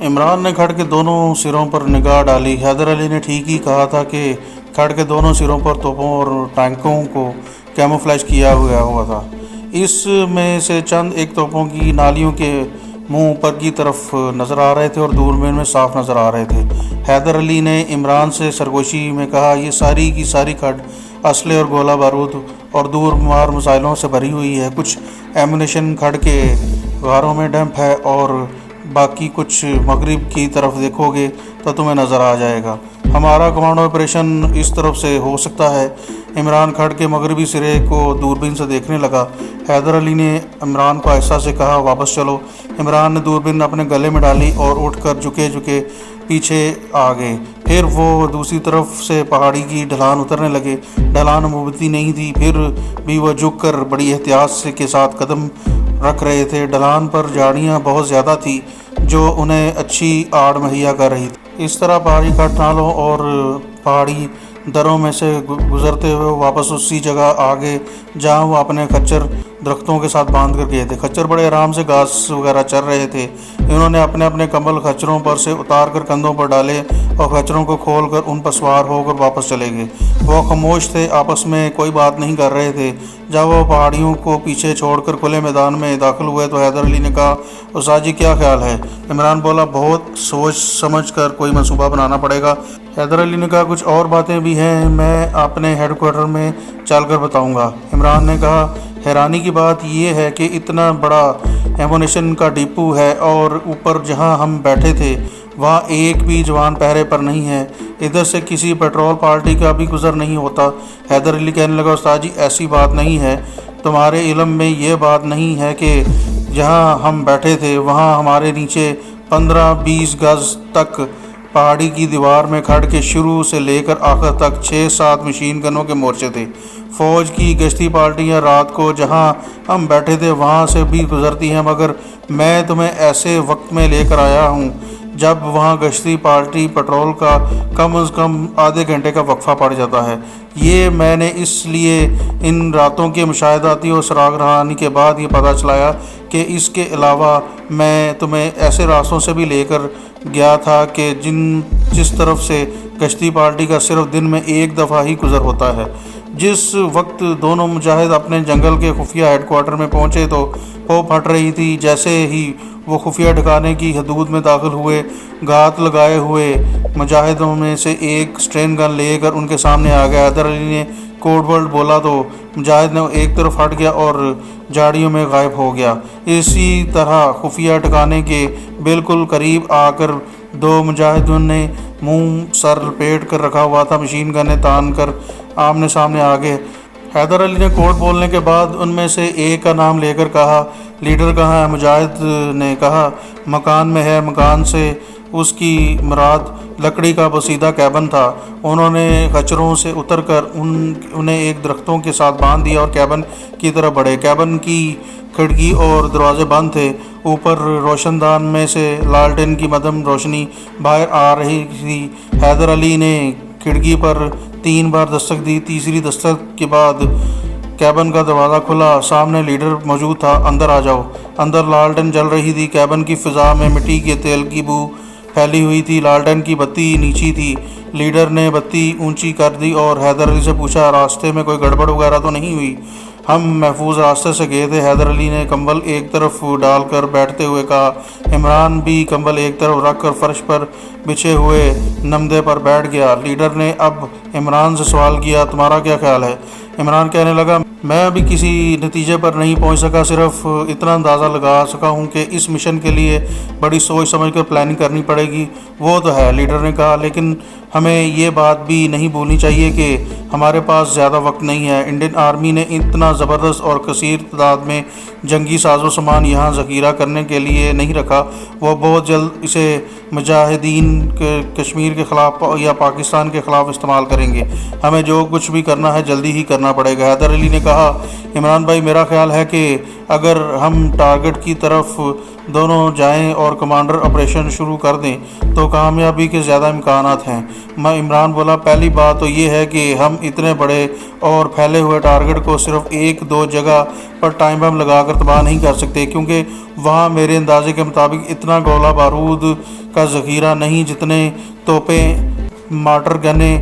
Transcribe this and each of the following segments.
عمران نے کھڑ کے دونوں سروں پر نگاہ ڈالی۔ حیدر علی نے ٹھیک ہی کہا تھا کہ کھڑ کے دونوں سروں پر توپوں اور ٹینکوں کو کیموفلیج کیا ہوا تھا۔ اس میں سے چند ایک توپوں کی نالیوں کے منہ اوپر کی طرف نظر آ رہے تھے اور دوربین میں صاف نظر آ رہے تھے۔ حیدر علی نے عمران سے سرگوشی میں کہا، یہ ساری کی ساری کھڑ اسلحے اور گولہ بارود اور دور مار مسائلوں سے بھری ہوئی ہے۔ کچھ ایمونیشن کھڑ کے غاروں میں ڈمپ ہے اور باقی کچھ مغرب کی طرف دیکھو گے تو تمہیں نظر آ جائے گا۔ ہمارا کمانڈو آپریشن اس طرف سے ہو سکتا ہے۔ عمران کھڑ کے مغربی سرے کو دوربین سے دیکھنے لگا۔ حیدر علی نے عمران کو آہستہ سے کہا، واپس چلو۔ عمران نے دوربین اپنے گلے میں ڈالی اور اٹھ کر جھکے پیچھے آ گئے۔ پھر وہ دوسری طرف سے پہاڑی کی ڈھلان اترنے لگے۔ ڈھلان مبتدی نہیں تھی، پھر بھی وہ جھک کر بڑی احتیاط کے ساتھ قدم رکھ رہے تھے۔ ڈھلان پر جھاڑیاں بہت زیادہ تھیں جو انہیں اچھی آڑ مہیا کر رہی تھی۔ اس طرح پہاڑی کٹ نالوں اور پہاڑی دروں میں سے گزرتے ہوئے واپس اسی جگہ آ گئے جہاں وہ اپنے خچر درختوں کے ساتھ باندھ کر گئے تھے۔ خچر بڑے آرام سے گھاس وغیرہ چر رہے تھے۔ انہوں نے اپنے اپنے کمبل خچروں پر سے اتار کر کندھوں پر ڈالے اور خچروں کو کھول کر ان پر سوار ہو کر واپس چلے گئے۔ وہ خاموش تھے، آپس میں کوئی بات نہیں کر رہے تھے۔ جب وہ پہاڑیوں کو پیچھے چھوڑ کر کھلے میدان میں داخل ہوئے تو حیدر علی نے کہا، استاد جی کیا خیال ہے؟ عمران بولا، بہت سوچ سمجھ کر کوئی منصوبہ بنانا پڑے گا۔ حیدر علی نے کہا، کچھ اور باتیں بھی ہیں، میں اپنے ہیڈ کوارٹر میں چل کر بتاؤں گا۔ عمران نے کہا، حیرانی کی بات یہ ہے کہ اتنا بڑا ایمونیشن کا ڈپو ہے اور اوپر جہاں ہم بیٹھے تھے وہاں ایک بھی جوان پہرے پر نہیں ہے، ادھر سے کسی پیٹرول پارٹی کا بھی گزر نہیں ہوتا۔ حیدر علی کہنے لگا، استاد جی ایسی بات نہیں ہے، تمہارے علم میں یہ بات نہیں ہے کہ جہاں ہم بیٹھے تھے وہاں ہمارے نیچے 15-20 گز تک پہاڑی کی دیوار میں کھڑ کے شروع سے لے کر آخر تک 6-7 مشین گنوں کے مورچے تھے۔ فوج کی گشتی پارٹیاں رات کو جہاں ہم بیٹھے تھے وہاں سے بھی گزرتی ہیں، مگر میں تمہیں ایسے وقت میں لے کر آیا ہوں جب وہاں گشتی پارٹی پٹرول کا کم از کم آدھے گھنٹے کا وقفہ پڑ جاتا ہے۔ یہ میں نے اس لیے ان راتوں کے مشاہداتی اور سراغ رہانی کے بعد یہ پتہ چلایا کہ اس کے علاوہ میں تمہیں ایسے راستوں سے بھی لے کر گیا تھا کہ جس طرف سے گشتی پارٹی کا صرف دن میں ایک دفعہ ہی گزر ہوتا ہے۔ جس وقت دونوں مجاہد اپنے جنگل کے خفیہ ہیڈ کوارٹر میں پہنچے تو پھو پھٹ رہی تھی۔ جیسے ہی وہ خفیہ ٹھکانے کی حدود میں داخل ہوئے، گھات لگائے ہوئے مجاہدوں میں سے ایک اسٹرین گن لے کر ان کے سامنے آ گیا۔ حیدر علی نے کوڈ ورڈ بولا تو مجاہد نے ایک طرف ہٹ گیا اور جھاڑیوں میں غائب ہو گیا۔ اسی طرح خفیہ ٹھکانے کے بالکل قریب آ کر دو مجاہدوں نے منہ سر لپیٹ کر رکھا ہوا تھا، مشین گنیں تان کر آمنے سامنے آ گئے۔ حیدر علی نے کوڈ بولنے کے بعد ان میں سے ایک کا نام لے کر کہا، لیڈر کہاں ہے؟ مجاہد نے کہا، مکان میں ہے۔ مکان سے اس کی مراد لکڑی کا بسیدہ کیبن تھا۔ انہوں نے خچروں سے اتر کر انہیں ایک درختوں کے ساتھ باندھ دیا اور کیبن کی طرف بڑھے۔ کیبن کی کھڑکی اور دروازے بند تھے۔ اوپر روشن دان میں سے لالٹین کی مدھم روشنی باہر آ رہی تھی۔ حیدر علی نے کھڑکی پر 3 بار دستک دی۔ تیسری دستک کے بعد کیبن کا دروازہ کھلا۔ سامنے لیڈر موجود تھا۔ اندر آ جاؤ۔ اندر لالٹین جل رہی تھی۔ کیبن کی فضا میں مٹی کے تیل کی بو پھیلی ہوئی تھی۔ لالٹین کی بتی نیچی تھی۔ لیڈر نے بتی اونچی کر دی اور حیدر علی سے پوچھا، راستے میں کوئی گڑبڑ وغیرہ تو نہیں ہوئی؟ ہم محفوظ راستے سے گئے تھے۔ حیدر علی نے کمبل ایک طرف ڈال کر بیٹھتے ہوئے کہا۔ عمران بھی کمبل ایک طرف رکھ کر فرش پر بچھے ہوئے نمدے پر بیٹھ گیا۔ لیڈر نے اب عمران سے سوال کیا، تمہارا کیا خیال ہے؟ عمران کہنے لگا، میں ابھی کسی نتیجے پر نہیں پہنچ سکا، صرف اتنا اندازہ لگا سکا ہوں کہ اس مشن کے لیے بڑی سوچ سمجھ کر پلاننگ کرنی پڑے گی۔ وہ تو ہے، لیڈر نے کہا، لیکن ہمیں یہ بات بھی نہیں بھولنی چاہیے کہ ہمارے پاس زیادہ وقت نہیں ہے۔ انڈین آرمی نے اتنا زبردست اور کثیر تعداد میں جنگی ساز و سامان یہاں ذخیرہ کرنے کے لیے نہیں رکھا۔ وہ بہت جلد اسے مجاہدین کشمیر کے خلاف یا پاکستان کے خلاف استعمال کریں گے۔ ہمیں جو کچھ بھی کرنا ہے جلدی ہی کرنا پڑے گا۔ حیدر علی نے کہا، عمران بھائی، میرا خیال ہے کہ اگر ہم ٹارگٹ کی طرف دونوں جائیں اور کمانڈر آپریشن شروع کر دیں تو کامیابی کے زیادہ امکانات ہیں۔ عمران بولا، پہلی بات تو یہ ہے کہ ہم اتنے بڑے اور پھیلے ہوئے ٹارگٹ کو صرف ایک دو جگہ پر ٹائم بم لگا کر تباہ نہیں کر سکتے، کیونکہ وہاں میرے اندازے کے مطابق اتنا گولہ بارود کا ذخیرہ نہیں جتنے توپیں، مارٹر گنیں،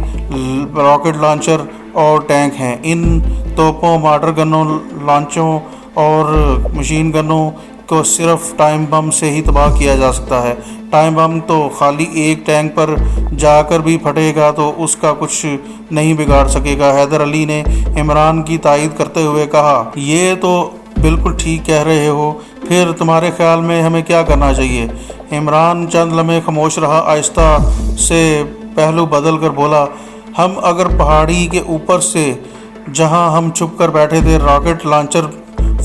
راکٹ لانچر اور ٹینک ہیں۔ ان توپوں، مارٹر گنوں، لانچوں اور مشین گنوں کو صرف ٹائم بم سے ہی تباہ کیا جا سکتا ہے۔ ٹائم بم تو خالی ایک ٹینک پر جا کر بھی پھٹے گا تو اس کا کچھ نہیں بگاڑ سکے گا۔ حیدر علی نے عمران کی تائید کرتے ہوئے کہا، یہ تو بالکل ٹھیک کہہ رہے ہو، پھر تمہارے خیال میں ہمیں کیا کرنا چاہیے؟ عمران چند لمحے خاموش رہا، آہستہ سے پہلو بدل کر بولا، ہم اگر پہاڑی کے اوپر سے جہاں ہم چھپ کر بیٹھے تھے راکٹ لانچر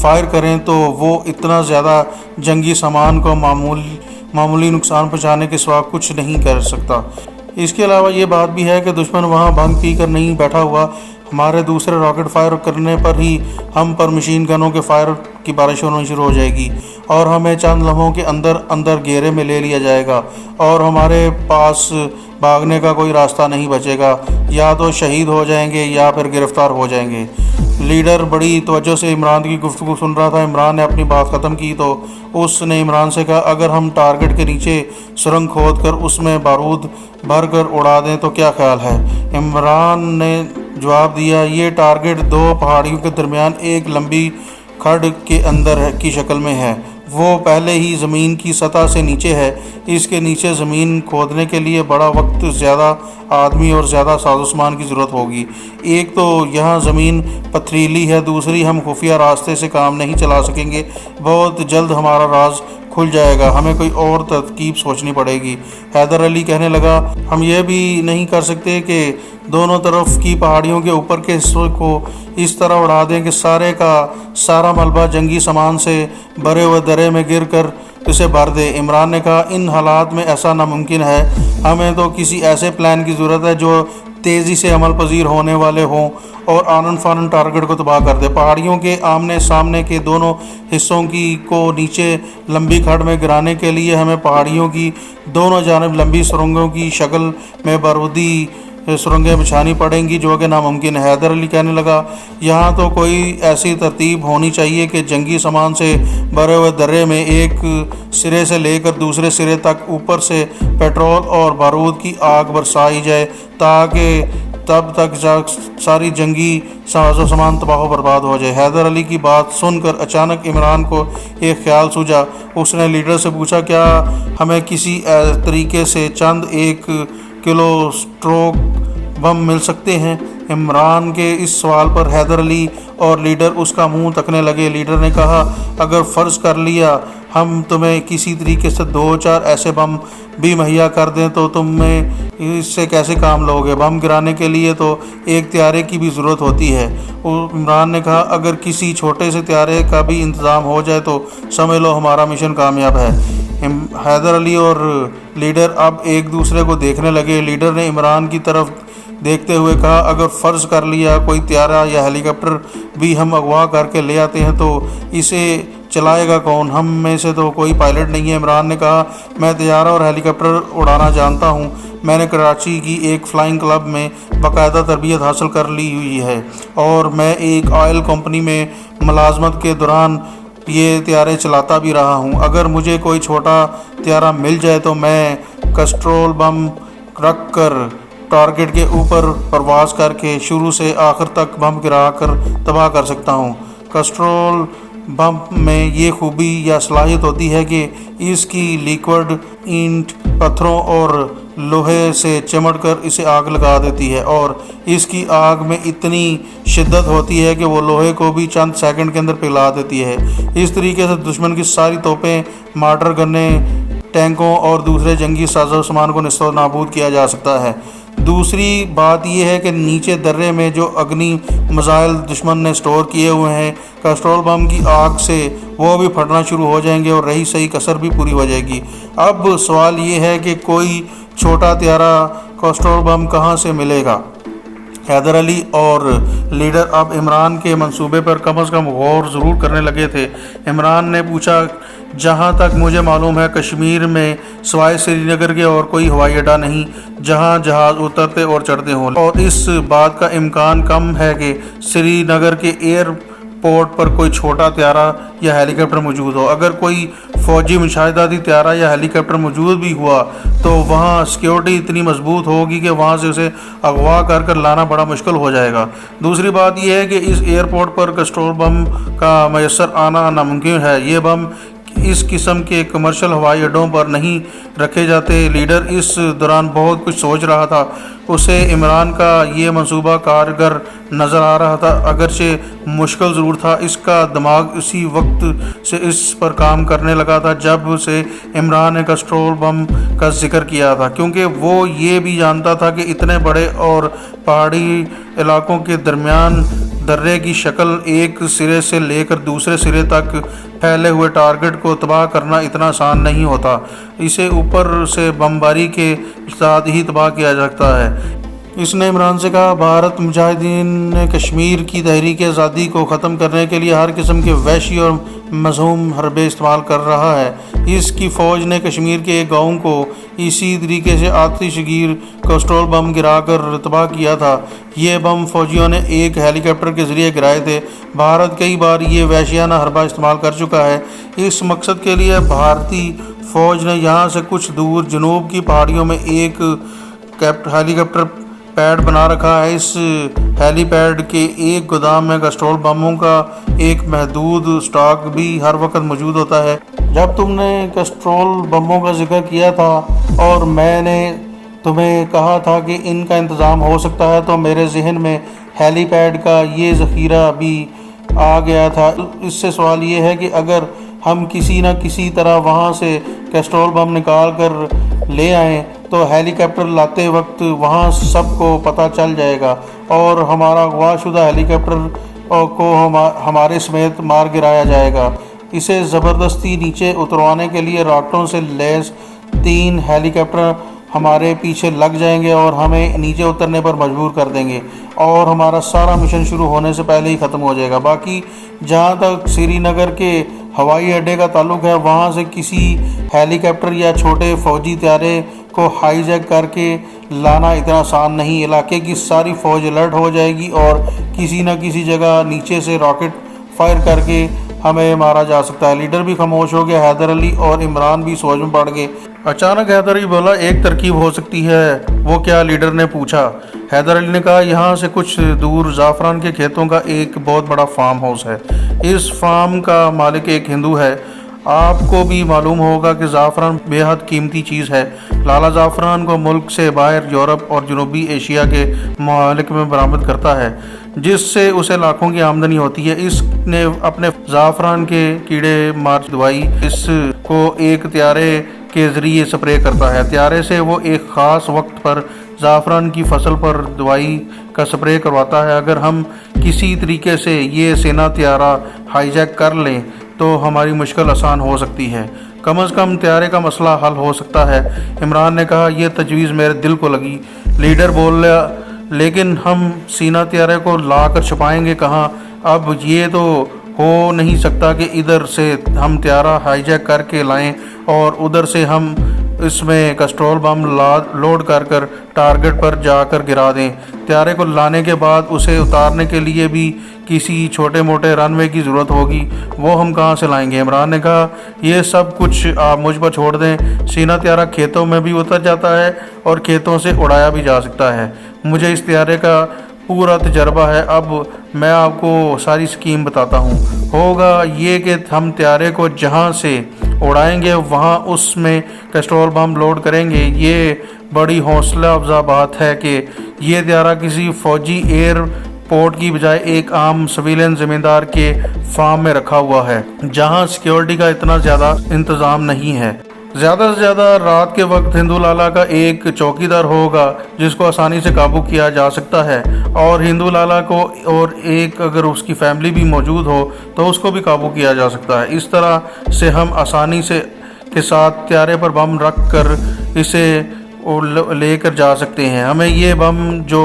فائر کریں تو وہ اتنا زیادہ جنگی سامان کو معمولی نقصان پہنچانے کے سوا کچھ نہیں کر سکتا۔ اس کے علاوہ یہ بات بھی ہے کہ دشمن وہاں بھنگ پی کر نہیں بیٹھا ہوا، ہمارے دوسرے راکٹ فائر کرنے پر ہی ہم پر مشین گنوں کے فائر کی بارش ہونا شروع ہو جائے گی اور ہمیں چند لمحوں کے اندر گھیرے میں لے لیا جائے گا اور ہمارے پاس بھاگنے کا کوئی راستہ نہیں بچے گا، یا تو شہید ہو جائیں گے یا پھر گرفتار ہو جائیں گے۔ لیڈر بڑی توجہ سے عمران کی گفتگو سن رہا تھا۔ عمران نے اپنی بات ختم کی تو اس نے عمران سے کہا، اگر ہم ٹارگٹ کے نیچے سرنگ کھود کر اس میں بارود بھر کر اڑا دیں تو کیا خیال ہے؟ عمران نے جواب دیا، یہ ٹارگٹ دو پہاڑیوں کے درمیان ایک لمبی کھڈ کے اندر کی شکل میں ہے، وہ پہلے ہی زمین کی سطح سے نیچے ہے، اس کے نیچے زمین کھودنے کے لیے بڑا وقت، زیادہ آدمی اور زیادہ ساز و سامان کی ضرورت ہوگی۔ ایک تو یہاں زمین پتھریلی ہے، دوسری ہم خفیہ راستے سے کام نہیں چلا سکیں گے، بہت جلد ہمارا راز کھل جائے گا، ہمیں کوئی اور ترکیب سوچنی پڑے گی۔ حیدر علی کہنے لگا، ہم یہ بھی نہیں کر سکتے کہ دونوں طرف کی پہاڑیوں کے اوپر کے حصے کو اس طرح اڑا دیں کہ سارے کا سارا ملبہ جنگی سامان سے بھرے ہوئے درے میں گر کر اسے بھر دے؟ عمران نے کہا، ان حالات میں ایسا ناممکن ہے، ہمیں تو کسی ایسے پلان کی ضرورت ہے جو تیزی سے عمل پذیر ہونے والے ہوں اور آنن فانن ٹارگٹ کو تباہ کر دے۔ پہاڑیوں کے آمنے سامنے کے دونوں حصوں کو نیچے لمبی کھڈ میں گرانے کے لیے ہمیں پہاڑیوں کی دونوں جانب لمبی سرنگوں کی شکل میں بارودی سرنگیں بچھانی پڑیں گی، جو کہ ناممکن ہے۔ حیدر علی کہنے لگا، یہاں تو کوئی ایسی ترتیب ہونی چاہیے کہ جنگی سامان سے بھرے ہوئے درے میں ایک سرے سے لے کر دوسرے سرے تک اوپر سے پیٹرول اور بارود کی آگ برسائی جائے تاکہ تب تک ساری جنگی ساز و سامان تباہ و برباد ہو جائے۔ حیدر علی کی بات سن کر اچانک عمران کو ایک خیال سوجا۔ اس نے لیڈر سے پوچھا، کیا ہمیں کسی طریقے سے چند 1 کلو اسٹروک بم مل سکتے ہیں؟ عمران کے اس سوال پر حیدر علی اور لیڈر اس کا منہ تکنے لگے۔ لیڈر نے کہا، اگر فرض کر لیا ہم تمہیں کسی طریقے سے 2-4 ایسے بم بھی مہیا کر دیں تو تمہیں اس سے کیسے کام لو گے؟ بم گرانے کے لیے تو ایک طیارے کی بھی ضرورت ہوتی ہے۔ عمران نے کہا، اگر کسی چھوٹے سے طیارے کا بھی انتظام ہو جائے تو سمجھ لو ہمارا مشن کامیاب ہے۔ حیدر علی اور لیڈر اب ایک دوسرے کو دیکھنے لگے۔ لیڈر نے عمران کی طرف دیکھتے ہوئے کہا، اگر فرض کر لیا کوئی طیارہ یا ہیلی کاپٹر بھی ہم اغوا کر کے لے آتے ہیں تو اسے چلائے گا کون؟ ہم میں سے تو کوئی پائلٹ نہیں ہے۔ عمران نے کہا، میں طیارہ اور ہیلی کاپٹر اڑانا جانتا ہوں، میں نے کراچی کی ایک فلائنگ کلب میں باقاعدہ تربیت حاصل کر لی ہوئی ہے اور میں ایک آئل کمپنی میں ملازمت کے دوران یہ طیارے چلاتا بھی رہا ہوں۔ اگر مجھے کوئی چھوٹا طیارہ مل جائے تو میں کسٹرول بم رکھ کر ٹارگٹ کے اوپر پرواز کر کے شروع سے آخر تک بم گرا کر تباہ کر سکتا ہوں۔ کسٹرول بم میں یہ خوبی یا صلاحیت ہوتی ہے کہ اس کی لیکوڈ اینٹ پتھروں اور لوہے سے چمٹ کر اسے آگ لگا دیتی ہے اور اس کی آگ میں اتنی شدت ہوتی ہے کہ وہ لوہے کو بھی چند سیکنڈ کے اندر پگھلا دیتی ہے۔ اس طریقے سے دشمن کی ساری توپیں، مارٹر گنیں، ٹینکوں اور دوسرے جنگی ساز و سامان کو نیست و نابود کیا جا سکتا ہے۔ دوسری بات یہ ہے کہ نیچے درے میں جو اگنی میزائل دشمن نے سٹور کیے ہوئے ہیں، کسٹرول بم کی آگ سے وہ بھی پھٹنا شروع ہو جائیں گے اور رہی صحیح کسر بھی پوری ہو جائے گی۔ اب سوال یہ ہے کہ کوئی چھوٹا طیارہ کسٹرول بم کہاں سے ملے گا؟ حیدر علی اور لیڈر اب عمران کے منصوبے پر کم از کم غور ضرور کرنے لگے تھے۔ عمران نے پوچھا، جہاں تک مجھے معلوم ہے کشمیر میں سوائے سری نگر کے اور کوئی ہوائی اڈا نہیں جہاں جہاز اترتے اور چڑھتے ہوں، اور اس بات کا امکان کم ہے کہ سری نگر کے ایئر پورٹ پر کوئی چھوٹا طیارہ یا ہیلی کاپٹر موجود ہو۔ اگر کوئی فوجی مشاہداتی طیارہ یا ہیلی کاپٹر موجود بھی ہوا تو وہاں سیکیورٹی اتنی مضبوط ہوگی کہ وہاں سے اسے اغوا کر لانا بڑا مشکل ہو جائے گا۔ دوسری بات یہ ہے کہ اس ایئرپورٹ پر کسٹرول بم کا میسر آنا ناممکن ہے۔ یہ بم اس قسم کے کمرشل ہوائی اڈوں پر نہیں رکھے جاتے۔ لیڈر اس دوران بہت کچھ سوچ رہا تھا۔ اسے عمران کا یہ منصوبہ کارگر نظر آ رہا تھا، اگرچہ مشکل ضرور تھا۔ اس کا دماغ اسی وقت سے اس پر کام کرنے لگا تھا جب سے عمران نے کسٹرول بم کا ذکر کیا تھا، کیونکہ وہ یہ بھی جانتا تھا کہ اتنے بڑے اور پہاڑی علاقوں کے درمیان درے کی شکل ایک سرے سے لے کر دوسرے سرے تک پھیلے ہوئے ٹارگٹ کو تباہ کرنا اتنا آسان نہیں ہوتا۔ اسے اوپر سے بمباری کے ساتھ ہی تباہ کیا جا سکتا ہے۔ اس نے عمران سے کہا، بھارت مجاہدین نے کشمیر کی تحریک آزادی کو ختم کرنے کے لیے ہر قسم کے وحشی اور مذموم حربے استعمال کر رہا ہے۔ اس کی فوج نے کشمیر کے ایک گاؤں کو اسی طریقے سے آتش گیر کسٹرول بم گرا کر تباہ کیا تھا۔ یہ بم فوجیوں نے ایک ہیلی کاپٹر کے ذریعے گرائے تھے۔ بھارت کئی بار یہ وحشیانہ حربہ استعمال کر چکا ہے۔ اس مقصد کے لیے بھارتی فوج نے یہاں سے کچھ دور جنوب کی پہاڑیوں میں ایک ہیلی کاپٹر پیڈ بنا رکھا ہے۔ اس ہیلی پیڈ کے ایک گودام میں کسٹرول بموں کا ایک محدود اسٹاک بھی ہر وقت موجود ہوتا ہے۔ جب تم نے کسٹرول بموں کا ذکر کیا تھا اور میں نے تمہیں کہا تھا کہ ان کا انتظام ہو سکتا ہے، تو میرے ذہن میں ہیلی پیڈ کا یہ ذخیرہ بھی آ گیا تھا۔ اس سے سوال یہ ہے کہ اگر ہم کسی نہ کسی طرح وہاں سے کسٹرول بم نکال کر لے آئیں تو ہیلی کاپٹر لاتے وقت وہاں سب کو پتہ چل جائے گا اور ہمارا اغوا شدہ ہیلی کاپٹر کو ہمارے سمیت مار گرایا جائے گا۔ اسے زبردستی نیچے اتروانے کے لیے راکٹوں سے لیس 3 ہیلی کاپٹر ہمارے پیچھے لگ جائیں گے اور ہمیں نیچے اترنے پر مجبور کر دیں گے، اور ہمارا سارا مشن شروع ہونے سے پہلے ہی ختم ہو جائے گا۔ باقی جہاں تک سری نگر کے ہوائی اڈے کا تعلق ہے، وہاں سے کسی ہیلی کاپٹر یا چھوٹے فوجی طیارے کو ہائی جیک کر کے لانا اتنا آسان نہیں۔ علاقے کی ساری فوج الرٹ ہو جائے گی اور کسی نہ کسی جگہ نیچے سے راکٹ فائر کر کے ہمیں مارا جا سکتا ہے۔ لیڈر بھی خاموش ہو گیا۔ حیدر علی اور عمران بھی سوچ میں پڑ گئے۔ اچانک حیدر علی بولا، ایک ترکیب ہو سکتی ہے۔ وہ کیا؟ لیڈر نے پوچھا۔ حیدر علی نے کہا، یہاں سے کچھ دور زعفران کے کھیتوں کا ایک بہت بڑا فارم ہاؤس ہے۔ اس فارم کا مالک ایک ہندو ہے۔ آپ کو بھی معلوم ہوگا کہ زعفران بے حد قیمتی چیز ہے۔ لالا زعفران کو ملک سے باہر یورپ اور جنوبی ایشیا کے ممالک میں برآمد کرتا ہے، جس سے اسے لاکھوں کی آمدنی ہوتی ہے۔ اس نے اپنے زعفران کے کیڑے مار دوائی اس کو ایک طیارے کے ذریعے سپرے کرتا ہے۔ طیارے سے وہ ایک خاص وقت پر زعفران کی فصل پر دوائی کا سپرے کرواتا ہے۔ اگر ہم کسی طریقے سے یہ سینا طیارہ ہائی جیک کر لیں تو ہماری مشکل آسان ہو سکتی ہے، کم از کم طیارے کا مسئلہ حل ہو سکتا ہے۔ عمران نے کہا، یہ تجویز میرے دل کو لگی۔ لیڈر بولا، لیکن ہم سینا طیارے کو لا کر چھپائیں گے کہاں؟ اب یہ تو ہو نہیں سکتا کہ ادھر سے ہم طیارہ ہائی جیک کر کے لائیں اور ادھر سے ہم اس میں کسٹرول بم لوڈ کر ٹارگٹ پر جا کر گرا دیں۔ طیارے کو لانے کے بعد اسے اتارنے کے لیے بھی کسی چھوٹے موٹے رن وے کی ضرورت ہوگی، وہ ہم کہاں سے لائیں گے؟ عمران نے کہا، یہ سب کچھ آپ مجھ پر چھوڑ دیں۔ سینا طیارہ کھیتوں میں بھی اتر جاتا ہے اور کھیتوں سے اڑایا بھی جا سکتا ہے۔ مجھے اس طیارے کا پورا تجربہ ہے۔ اب میں آپ کو ساری اسکیم بتاتا ہوں۔ ہوگا یہ کہ ہم طیارے کو جہاں سے اڑائیں گے وہاں اس میں کسٹرول بم لوڈ کریں گے۔ یہ بڑی حوصلہ افزا بات ہے کہ یہ طیارہ کسی فوجی ایئر پورٹ کی بجائے ایک عام سویلین زمیندار کے فارم میں رکھا ہوا ہے، جہاں سیکیورٹی کا اتنا زیادہ انتظام نہیں ہے۔ زیادہ سے زیادہ رات کے وقت ہندو لالا کا ایک چوکیدار ہوگا جس کو آسانی سے قابو کیا جا سکتا ہے، اور ہندو لالا کو اور ایک اگر اس کی فیملی بھی موجود ہو تو اس کو بھی قابو کیا جا سکتا ہے۔ اس طرح سے ہم آسانی سے کے ساتھ طیارے پر بم رکھ کر اسے لے کر جا سکتے ہیں۔ ہمیں یہ بم جو